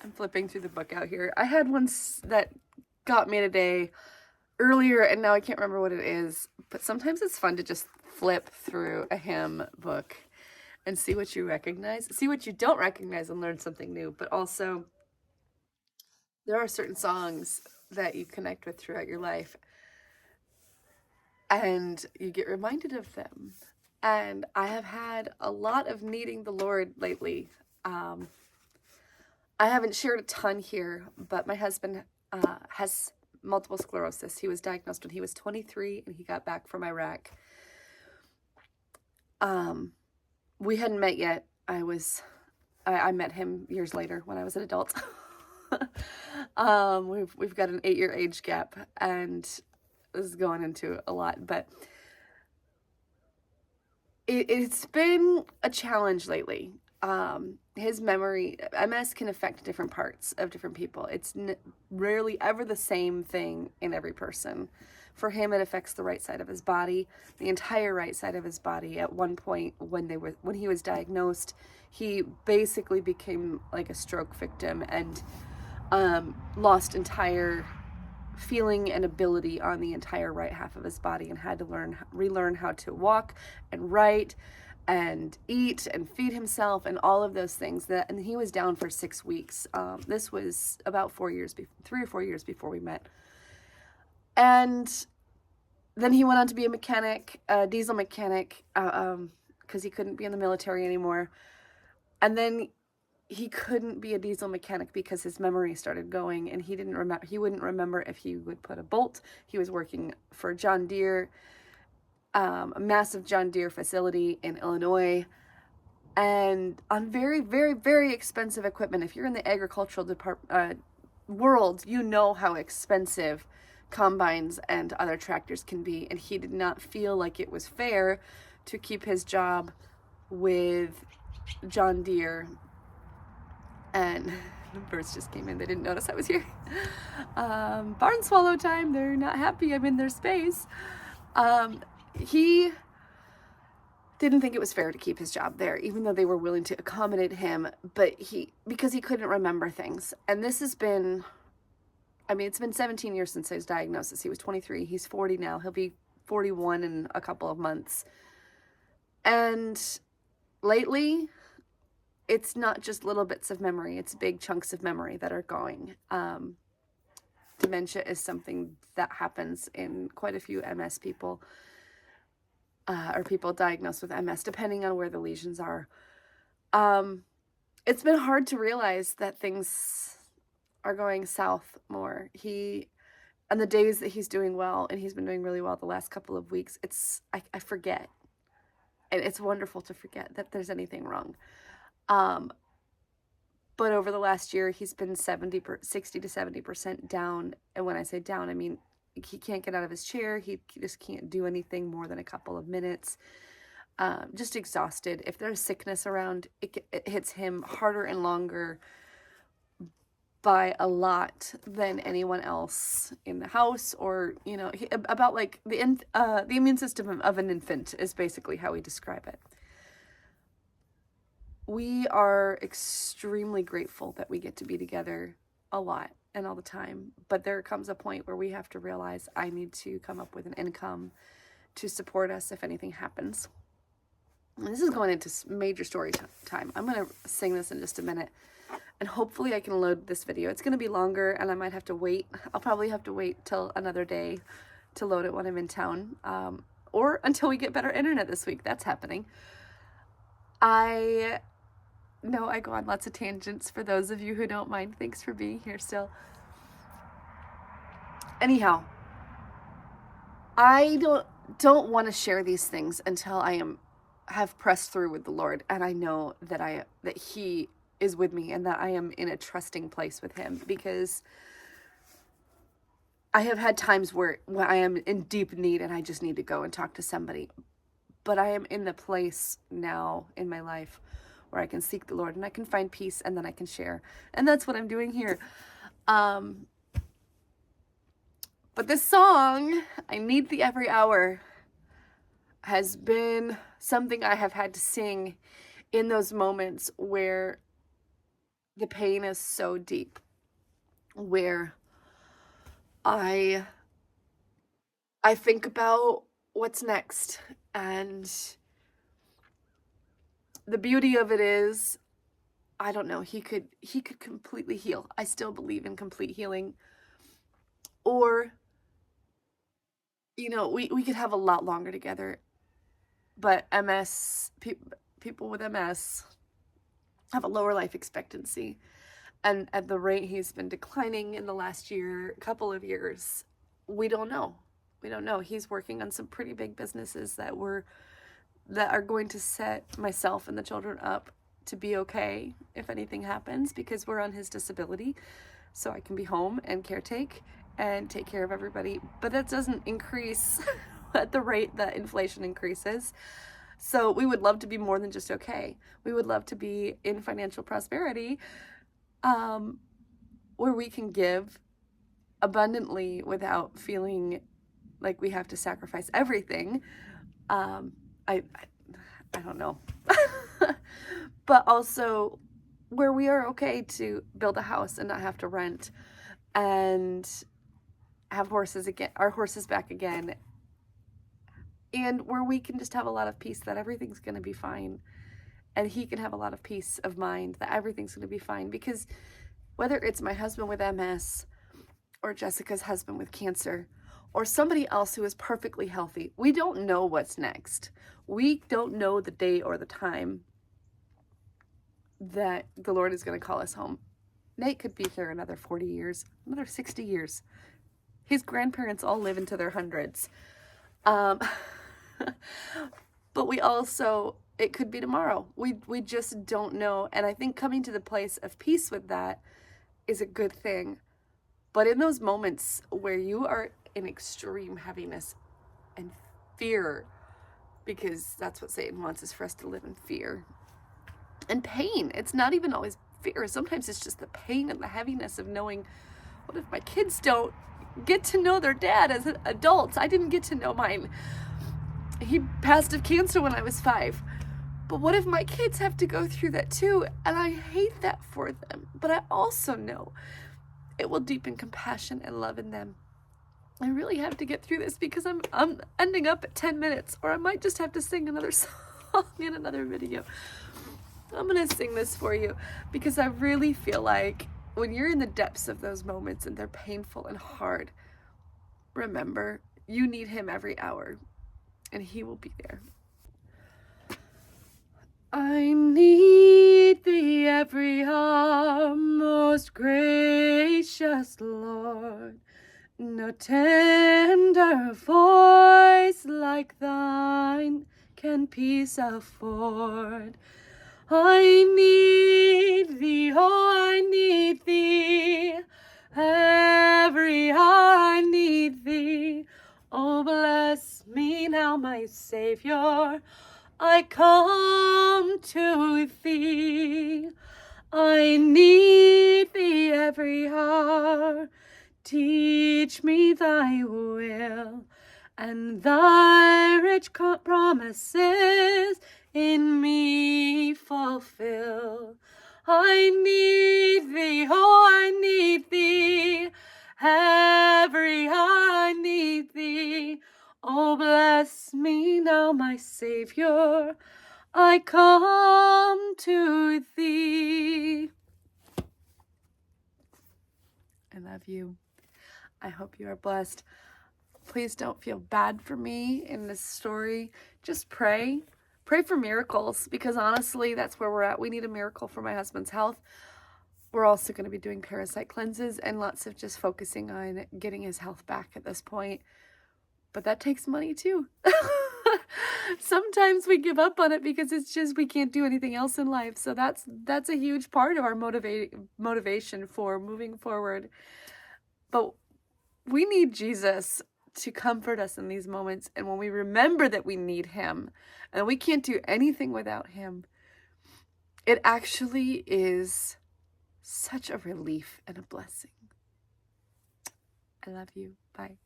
I'm flipping through the book out here. I had one that got me today earlier, and now I can't remember what it is. But sometimes it's fun to just flip through a hymn book and see what you recognize, see what you don't recognize, and learn something new. But also, there are certain songs that you connect with throughout your life, and you get reminded of them. And I have had a lot of needing the Lord lately. I haven't shared a ton here, but my husband has multiple sclerosis. He was diagnosed when he was 23 and he got back from Iraq. We hadn't met yet. I met him years later when I was an adult. We've got an 8-year age gap, and this is going into a lot, but it's been a challenge lately. His memory, MS can affect different parts of different people. It's rarely ever the same thing in every person. For him, it affects the right side of his body, the entire right side of his body. At one point, when he was diagnosed, he basically became like a stroke victim and lost entire feeling and ability on the entire right half of his body, and had to relearn how to walk and write and eat and feed himself and all of those things. And he was down for 6 weeks. This was about 3 or 4 years before we met. And then he went on to be a mechanic, a diesel mechanic, because he couldn't be in the military anymore. And then he couldn't be a diesel mechanic because his memory started going, and he wouldn't remember if he would put a bolt. He was working for John Deere, a massive John Deere facility in Illinois, and on very, very, very expensive equipment. If you're in the agricultural world, you know how expensive combines and other tractors can be, and he did not feel like it was fair to keep his job with John Deere. And the birds just came in. They didn't notice I was here. Barn swallow time. They're not happy I'm in their space. He didn't think it was fair to keep his job there, even though they were willing to accommodate him, because he couldn't remember things. And this has been, it's been 17 years since his diagnosis. He was 23. He's 40 now. He'll be 41 in a couple of months. And lately, it's not just little bits of memory, it's big chunks of memory that are going. Dementia is something that happens in quite a few MS people, or people diagnosed with MS, depending on where the lesions are. It's been hard to realize that things are going south more. On the days that he's doing well, and he's been doing really well the last couple of weeks, I forget. And it's wonderful to forget that there's anything wrong. But over the last year, he's been 60 to 70% down. And when I say down, I mean, he can't get out of his chair. He just can't do anything more than a couple of minutes. Just exhausted. If there's sickness around, it hits him harder and longer by a lot than anyone else in the house, or, about like the immune system of an infant is basically how we describe it. We are extremely grateful that we get to be together a lot and all the time, but there comes a point where we have to realize I need to come up with an income to support us if anything happens. And this is going into major story time. I'm going to sing this in just a minute, and hopefully I can load this video. It's going to be longer, and I might have to wait. I'll probably have to wait till another day to load it when I'm in town, or until we get better internet this week. That's happening. I know I go on lots of tangents. For those of you who don't mind, thanks for being here still. Anyhow, I don't want to share these things until I have pressed through with the Lord, and I know that He is with me, and that I am in a trusting place with Him, because I have had times where I am in deep need and I just need to go and talk to somebody. But I am in the place now in my life where I can seek the Lord, and I can find peace, and then I can share. And that's what I'm doing here. But this song, I Need Thee Every Hour, has been something I have had to sing in those moments where the pain is so deep where I think about what's next. And the beauty of it is, I don't know, he could completely heal. I still believe in complete healing. Or, we could have a lot longer together. But people with MS have a lower life expectancy. And at the rate he's been declining in the last couple of years, we don't know. We don't know. He's working on some pretty big businesses that are going to set myself and the children up to be okay if anything happens, because we're on his disability. So I can be home and caretake and take care of everybody. But that doesn't increase at the rate that inflation increases. So we would love to be more than just okay. We would love to be in financial prosperity, where we can give abundantly without feeling like we have to sacrifice everything. I don't know. But also where we are okay to build a house and not have to rent, and have our horses back again, and where we can just have a lot of peace that everything's going to be fine, and he can have a lot of peace of mind that everything's going to be fine. Because whether it's my husband with MS, or Jessica's husband with cancer, or somebody else who is perfectly healthy, we don't know what's next. We don't know the day or the time that the Lord is going to call us home. Nate could be here another 40 years, another 60 years. His grandparents all live into their hundreds. But it could be tomorrow. We just don't know. And I think coming to the place of peace with that is a good thing. But in those moments where you are in extreme heaviness and fear, because that's what Satan wants, is for us to live in fear and pain. It's not even always fear. Sometimes it's just the pain and the heaviness of knowing, what if my kids don't get to know their dad as adults? I didn't get to know mine. He passed of cancer when I was 5. But what if my kids have to go through that too? And I hate that for them. But I also know it will deepen compassion and love in them. I really have to get through this, because I'm ending up at 10 minutes, or I might just have to sing another song in another video. I'm going to sing this for you, because I really feel like when you're in the depths of those moments and they're painful and hard, remember, you need him every hour, and he will be there. I need thee every hour, most gracious Lord. No tender voice like thine can peace afford. I need thee, oh, I need thee. Every hour I need thee. Oh, bless me now, my Savior. I come to thee. I need thee every hour. Teach me thy will, and thy rich promises in me fulfill. I need thee, oh, I need thee. Every hour I need thee. Oh, bless me now, my Savior. I come to thee. I love you. I hope you are blessed. Please don't feel bad for me in this story. Just pray. Pray for miracles, because honestly, that's where we're at. We need a miracle for my husband's health. We're also going to be doing parasite cleanses and lots of just focusing on getting his health back at this point. But that takes money too. Sometimes we give up on it because it's just we can't do anything else in life. So that's a huge part of our motivation for moving forward. But we need Jesus to comfort us in these moments. And when we remember that we need him and we can't do anything without him, it actually is such a relief and a blessing. I love you. Bye.